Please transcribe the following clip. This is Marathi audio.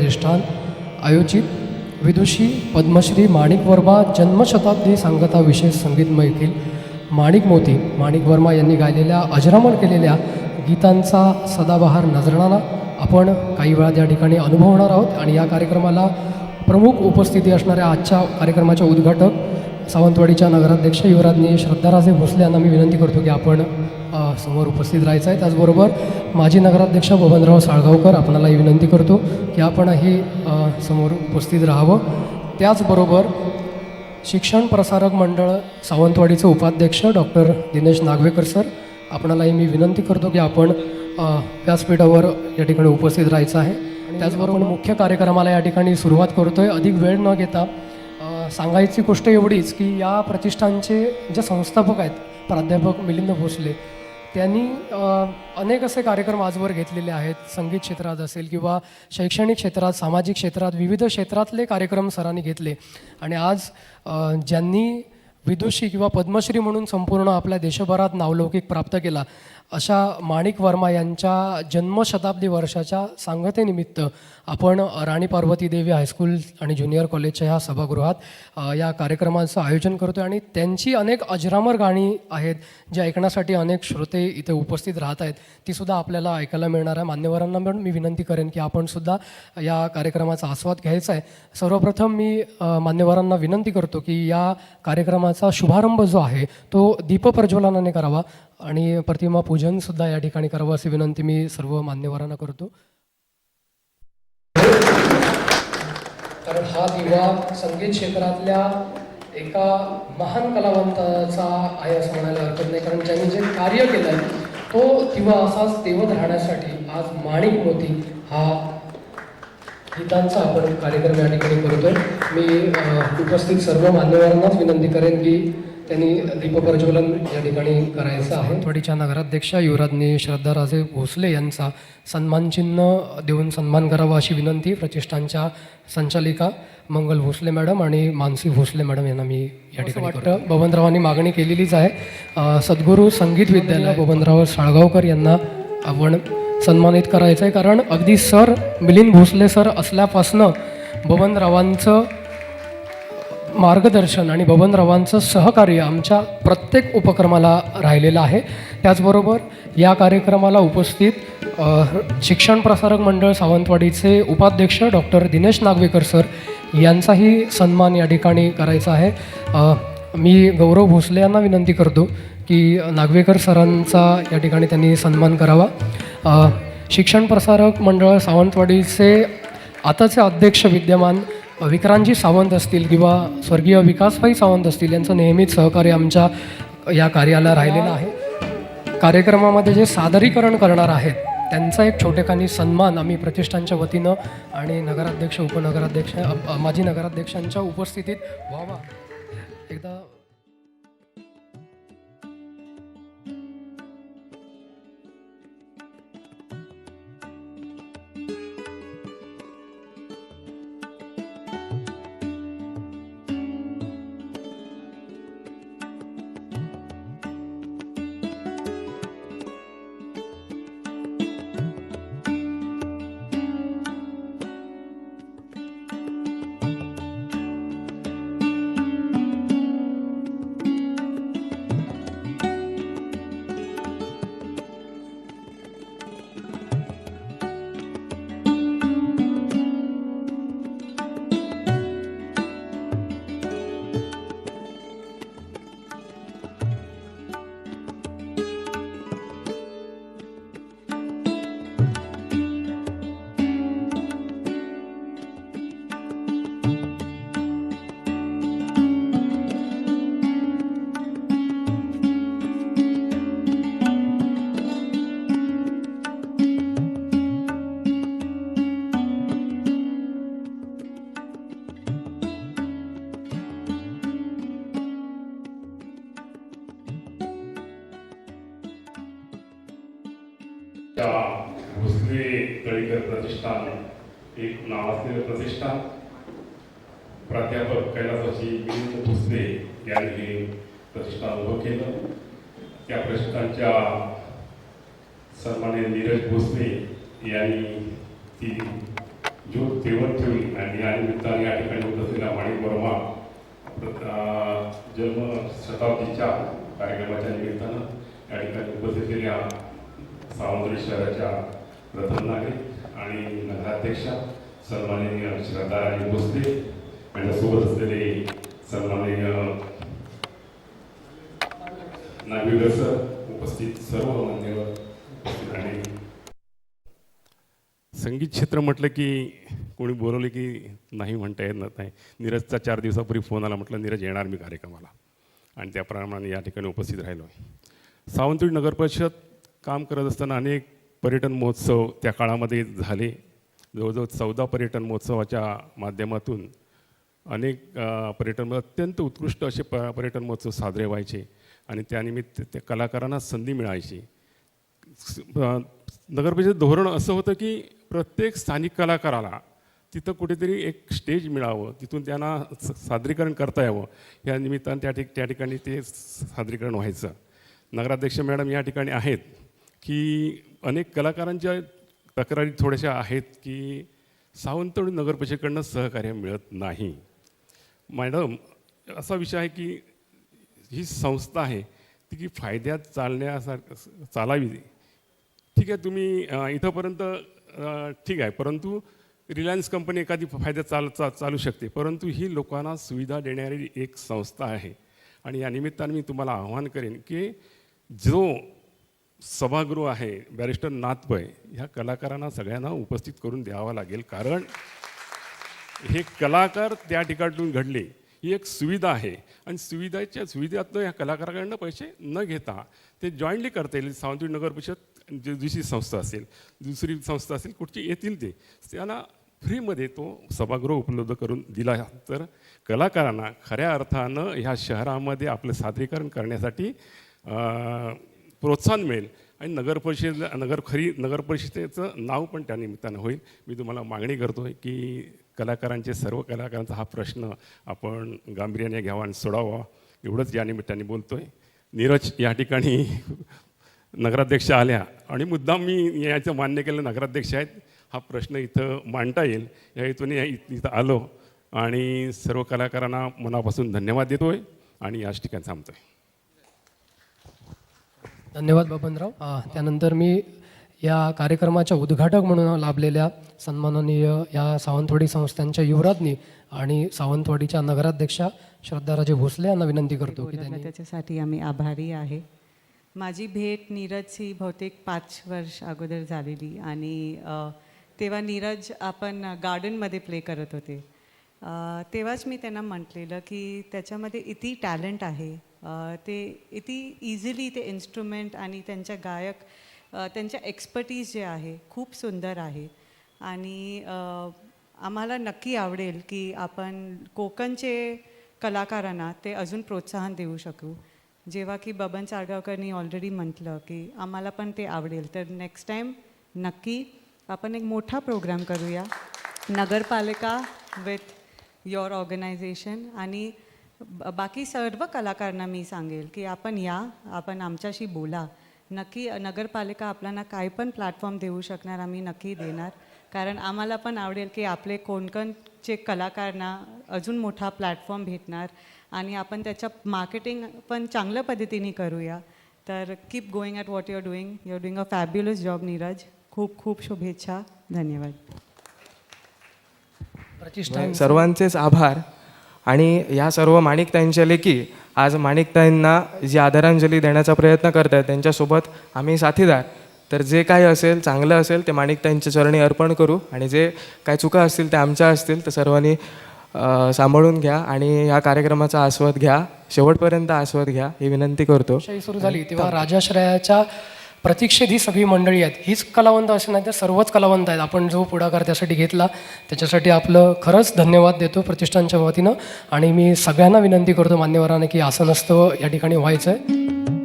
प्रतिष्ठान आयोजित विदुषी पद्मश्री माणिक वर्मा जन्मशताब्दी सांगता विशेष संगीत मैफिल माणिक वर्मा यांनी गायलेल्या अजरामर केलेल्या गीतांचा सदाबहार नजराणा आपण काही वेळा त्या ठिकाणी अनुभवणार आहोत. आणि या कार्यक्रमाला प्रमुख उपस्थिती असणाऱ्या आजच्या कार्यक्रमाच्या उद्घाटक सावंतवाडीच्या नगराध्यक्ष युवराज्ञी श्रद्धाराजे भोसले यांना मी विनंती करतो की आपण समोर उपस्थित राहायचं आहे. त्याचबरोबर माजी नगराध्यक्ष बबनराव साळगावकर आपणालाही विनंती करतो की आपणही समोर उपस्थित राहावं. त्याचबरोबर शिक्षण प्रसारक मंडळ सावंतवाडीचे उपाध्यक्ष डॉक्टर दिनेश नागवेकर सर आपणालाही मी विनंती करतो की आपण व्यासपीठावर या ठिकाणी उपस्थित राहायचं आहे. त्याचबरोबर मुख्य कार्यक्रमाला या ठिकाणी सुरुवात करतो आहे. अधिक वेळ न घेता सांगायची गोष्ट एवढीच की या प्रतिष्ठानचे जे संस्थापक आहेत प्राध्यापक मिलिंद भोसले त्यांनी अनेक असे कार्यक्रम आजवर घेतलेले आहेत. संगीत क्षेत्रात असेल किंवा शैक्षणिक क्षेत्रात, सामाजिक क्षेत्रात, विविध क्षेत्रातले कार्यक्रम सरांनी घेतले. आणि आज ज्यांनी विदुषी किंवा पद्मश्री म्हणून संपूर्ण आपल्या देशभरात नावलौकिक प्राप्त केला अशा माणिक वर्मा यांच्या जन्मशताब्दी वर्षाच्या सांगतेनिमित्त आपण राणी पार्वती देवी हायस्कूल आणि ज्युनियर कॉलेजच्या ह्या सभागृहात या कार्यक्रमाचं आयोजन करतो आहे. आणि त्यांची अनेक अजरामर गाणी आहेत जी ऐकण्यासाठी अनेक श्रोते इथे उपस्थित राहत आहेत, तीसुद्धा आपल्याला ऐकायला मिळणार आहे. मान्यवरांना पण मी विनंती करेन की आपणसुद्धा या कार्यक्रमाचा आस्वाद घ्यायचा आहे. सर्वप्रथम मी मान्यवरांना विनंती करतो की या कार्यक्रमाचा शुभारंभ जो आहे तो दीपप्रज्वलनाने करावा आणि प्रतिमा पूजनसुद्धा या ठिकाणी करावं अशी विनंती मी सर्व मान्यवरांना करतो. कारण हा दिवा संगीत क्षेत्रातल्या एका महान कलावंताचा आहे असं म्हणायला हरकत नाही. कारण ज्यांनी जे कार्य केलं आहे तो दिवा असाच तेवत राहण्यासाठी आज माणिक मोती हा गीतांचा आपण कार्यक्रम या ठिकाणी करतोय. मी उपस्थित सर्व मान्यवरांनाच विनंती करेन की त्यांनी दीपप्रज्वलन या ठिकाणी करायचं आहे. थोडीच्या नगराध्यक्षा युवराज्ञी श्रद्धाराजे भोसले यांचा सन्मानचिन्ह देऊन सन्मान करावा अशी विनंती प्रतिष्ठानच्या संचालिका मंगल भोसले मॅडम आणि मानसी भोसले मॅडम यांना मी या ठिकाणी करतो. बबनरावांनी मागणी केलेलीच आहे. सद्गुरू संगीत विद्यालय बबनराव साळगावकर यांना आपण सन्मानित करायचं आहे. कारण अगदी सर मिलिंद भोसले सर असल्यापासनं बबनरावांचं मार्गदर्शन आणि बबनरावांचं सहकार्य आमच्या प्रत्येक उपक्रमाला राहिलेलं आहे. त्याचबरोबर या कार्यक्रमाला उपस्थित शिक्षण प्रसारक मंडळ सावंतवाडीचे उपाध्यक्ष डॉक्टर दिनेश नागवेकर सर यांचाही सन्मान या ठिकाणी करायचा आहे. मी गौरव भोसले यांना विनंती करतो की नागवेकर सरांचा या ठिकाणी त्यांनी सन्मान करावा. शिक्षण प्रसारक मंडळ सावंतवाडीचे आताचे अध्यक्ष विद्यमान विक्रांतजी सावंत असतील किंवा स्वर्गीय विकासभाई सावंत असतील यांचं नेहमीच सहकार्य आमच्या या कार्याला राहिलेलं आहे. कार्यक्रमामध्ये जे सादरीकरण करणार आहेत त्यांचा एक छोटेखानी सन्मान आम्ही प्रतिष्ठानच्या वतीनं आणि नगराध्यक्ष उपनगराध्यक्ष माजी नगराध्यक्षांच्या उपस्थितीत व्हावा. एकदा भोसले तळीकर प्रतिष्ठान एक नावाजलेलं प्रतिष्ठान. प्राध्यापक कैलासवासी मिलिंद भोसले यांनी हे प्रतिष्ठान उभं केलं. त्या प्रतिष्ठानच्या सन्माननीय नीरज भोसले यांनी ती ज्योत तेवत ठेवली आणि या निमित्ताने या ठिकाणी होत असलेल्या माणिक वर्मा जन्म शताब्दीच्या कार्यक्रमाच्या निमित्तानं या ठिकाणी उपस्थित असलेल्या सावंतवाडी शहराच्या प्रथम नागरिक आणि नगराध्यक्षा सन्माननीय श्रद्धाराणी भोसले यांच्यासोबत असलेले सन्माननीय नागरिक सर, उपस्थित सर्व मान्यवर उपस्थित आहे. संगीत क्षेत्र म्हटलं की कोणी बोलवले की नाही म्हणता येत नाही. नीरजचा 4 दिवसापूर्वी फोन आला, म्हटलं नीरज येणार मी कार्यक्रमाला, आणि त्याप्रमाणे या ठिकाणी उपस्थित राहिलो आहे. सावंतवाडी नगर परिषद काम करत असताना अनेक पर्यटन महोत्सव त्या काळामध्ये झाले. जवळजवळ 14 पर्यटन महोत्सवाच्या माध्यमातून अनेक पर्यटन अत्यंत उत्कृष्ट असे पर्यटन महोत्सव साजरे व्हायचे आणि त्यानिमित्त त्या कलाकारांना संधी मिळायची. नगर परिषद धोरण असं होतं की प्रत्येक स्थानिक कलाकाराला तिथं कुठेतरी एक स्टेज मिळावं, तिथून त्यांना सादरीकरण करता यावं, या निमित्तानं त्या ठिकाणी ते सादरीकरण व्हायचं. नगराध्यक्ष मॅडम या ठिकाणी आहेत की अनेक कलाकारांच्या तक्रारी थोड्याशा आहेत की सावंतवाडी नगर परिषदेकडनं सहकार्य मिळत नाही. मॅडम, असा विषय आहे की ही संस्था आहे ती की फायद्यात चालण्यासारखं चालावी. ठीक आहे, तुम्ही इथंपर्यंत ठीक आहे, परंतु रिलायन्स कंपनी एखादी फायद्यात चालू शकते, परंतु ही लोकांना सुविधा देणारी एक संस्था आहे. आणि या निमित्ताने मी तुम्हाला आवाहन करेन की जो सभागृह आहे बॅरिस्टर नाथपै ह्या कलाकारांना सगळ्यांना उपस्थित करून द्यावा लागेल, कारण हे कलाकार त्या ठिकाणून घडले ही एक सुविधा आहे आणि सुविधेतनं ह्या कलाकाराकडनं पैसे न घेता ते जॉईंटली करता येईल. सावंतवाडी नगर परिषद दुसरी संस्था असेल कुठची येतील ते त्यांना फ्रीमध्ये तो सभागृह उपलब्ध करून दिला तर कलाकारांना खऱ्या अर्थानं ह्या शहरामध्ये आपलं सादरीकरण करण्यासाठी प्रोत्साहन मिळेल आणि नगर परिषदेचं नाव पण त्या निमित्तानं होईल. मी तुम्हाला मागणी करतो आहे की सर्व कलाकारांचा हा प्रश्न आपण गांभीर्याने घ्यावा आणि सोडावा, एवढंच या निमित्ताने बोलतो आहे. नीरज या ठिकाणी नगराध्यक्ष आल्या आणि मुद्दाम मी याचं मान्य केलं, नगराध्यक्ष आहेत, हा प्रश्न इथं मांडता येईल या हेतूने इथं आलो आणि सर्व कलाकारांना मनापासून धन्यवाद देतो आहे आणि याच ठिकाणी थांबतो आहे. धन्यवाद बबनराव. त्यानंतर मी या कार्यक्रमाच्या उद्घाटक म्हणून लाभलेल्या सन्माननीय या सावंतवाडी संस्थांच्या युवराज्ञी आणि सावंतवाडीच्या नगराध्यक्षा श्रद्धाराजे भोसले यांना विनंती करतो की त्यांनी त्याच्यासाठी आम्ही आभारी आहे. माझी भेट नीरजची बहुतेक 5 वर्ष अगोदर झालेली आणि तेव्हा नीरज आपण गार्डनमध्ये प्ले करत होते. तेव्हाच मी त्यांना म्हटलेलं की त्याच्यामध्ये इतकी टॅलेंट आहे, ते इतकी इझिली ते इन्स्ट्रुमेंट आणि त्यांच्या गायक त्यांच्या एक्सपर्टीज जे आहे खूप सुंदर आहे आणि आम्हाला नक्की आवडेल की आपण कोकणचे कलाकारांना ते अजून प्रोत्साहन देऊ शकू. जेव्हा की बबन चाळगावकरनी ऑलरेडी म्हटलं की आम्हाला पण ते आवडेल, तर नेक्स्ट टाईम नक्की आपण एक मोठा प्रोग्राम करूया नगरपालिका विथ युअर ऑर्गनायझेशन. आणि बाकी सर्व कलाकारांना मी सांगेल की आपण आमच्याशी बोला. नक्की नगरपालिका आपल्याला काय पण प्लॅटफॉर्म देऊ शकणार आम्ही नक्की देणार, कारण आम्हाला पण आवडेल की आपले कोणकोणचे कलाकारांना अजून मोठा प्लॅटफॉर्म भेटणार आणि आपण त्याच्या मार्केटिंग पण चांगल्या पद्धतीने करूया. तर keep going at what you are doing a fabulous job Neeraj. खूप खूप शुभेच्छा. धन्यवाद. सर्वांचेच आभार. आणि ह्या सर्व माणिकताईंच्या लेखी आज माणिकताईंना जी आदरांजली देण्याचा प्रयत्न करत आहेत त्यांच्यासोबत आम्ही साथीदार. तर जे काही असेल चांगलं असेल ते माणिकताईंच्या चरणी अर्पण करू आणि जे काय चुका असतील त्या आमच्या असतील तर सर्वांनी सांभाळून घ्या आणि या कार्यक्रमाचा आस्वाद घ्या, शेवटपर्यंत आस्वाद घ्या ही विनंती करतो. सुरू झाली तेव्हा राजाश्रयाच्या प्रतीक्षेत ही सगळी मंडळी आहेत. हीच कलावंत असे नाही तर सर्वच कलावंत आहेत. आपण जो पुढाकार त्यासाठी घेतला त्याच्यासाठी आपलं खरंच धन्यवाद देतो प्रतिष्ठानच्या वतीनं. आणि मी सगळ्यांना विनंती करतो मान्यवरांना की असं नसतं या ठिकाणी व्हायचं आहे.